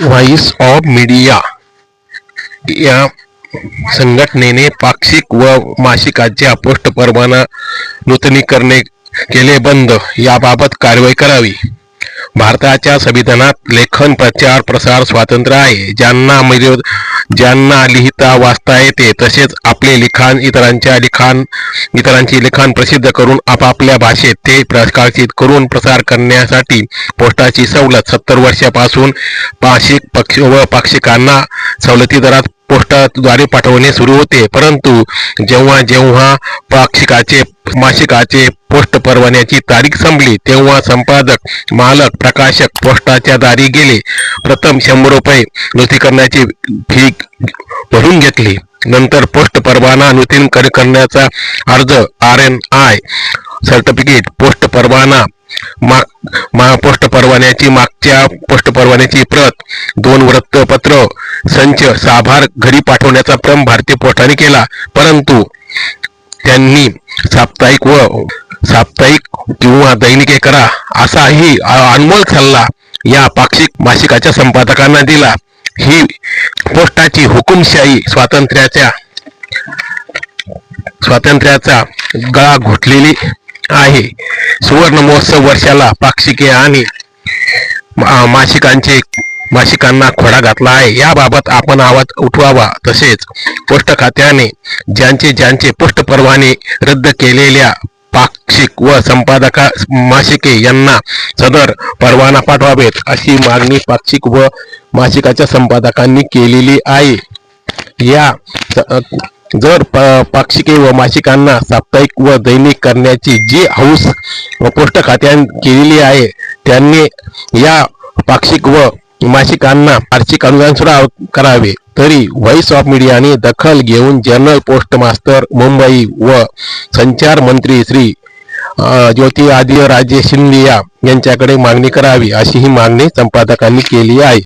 Voice of media या संघटनेने पाक्षिक व मासिकाच्या पोस्ट परवाना नूतनीकरण केले बंद याबाबत कारवाई करावी। भारताच्या संविधानात लेखन प्रचार प्रसार स्वातंत्र्य आहे। ज्यांना लिहिता वाचता येते तसेच आपले इतरांची लिखाण प्रसिद्ध करून आपापल्या भाषेत ते प्रकाशित करून प्रसार करण्यासाठी पोस्टाची सवलत 70 वर्षापासून पाक्षिकांना सवलती दरात पोस्टाद्वारे पाठवणे सुरू होते। परंतु जेव्हा जेव्हा मासिकाचे पोस्ट परवान्याची तारीख संपली तेव्हा संपादक, मालक, प्रकाशक पोस्टाच्या दारी गेले। प्रथम 100 रुपये नूतनीकरणाची फी भरून घेतली। नंतर पोस्ट परवाना नूतनीकरण करण्याचा अर्ज, RNI सर्टिफिकेट, पोस्ट परवान्याची मागच्या पोस्ट परवान्याची प्रत, 2 वृत्तपत्र संच, साभार घरी पाठवण्याचा क्रम भारतीय पोस्टाने केला। परंतु त्यांनी साप्ताहिक किंवा दैनिके करा असाही अनमोल सल्ला या पाक्षिक मासिकाच्या संपादकांना दिला। ही पोस्टाची हुकुमशाही स्वातंत्र्याचा गळा घोटलेली आहे। सुवर्ण महोत्सव वर्षाला पाक्षिके आणि मासिकांना खोडा घातला आहे। याबाबत आपण आवाज उठवावा। तसेच पोस्ट खात्याने ज्यांचे पोस्ट परवाने रद्द केलेल्या पाक्षिक व मासिके यांना सदर परवाना पाठवावेत अशी मागणी पाक्षिक व मासिकाच्या संपादकांनी केलेली आहे। जर पाक्षिके व मासिकांना साप्ताहिक व दैनिक करण्याची जी हौस पोस्ट खात्याने केलेली आहे त्यांनी या पाक्षिक व मासिकांना आर्थिक अनुदान सुद्धा करावे। तरी व्हॉइस ऑफ मीडियाने दखल घेऊन जनरल पोस्ट मास्तर मुंबई व संचार मंत्री श्री ज्योतिरादित्य सिंधिया यांच्याकडे मागणी करावी अशी ही मागणी संपादकांनी केली आहे।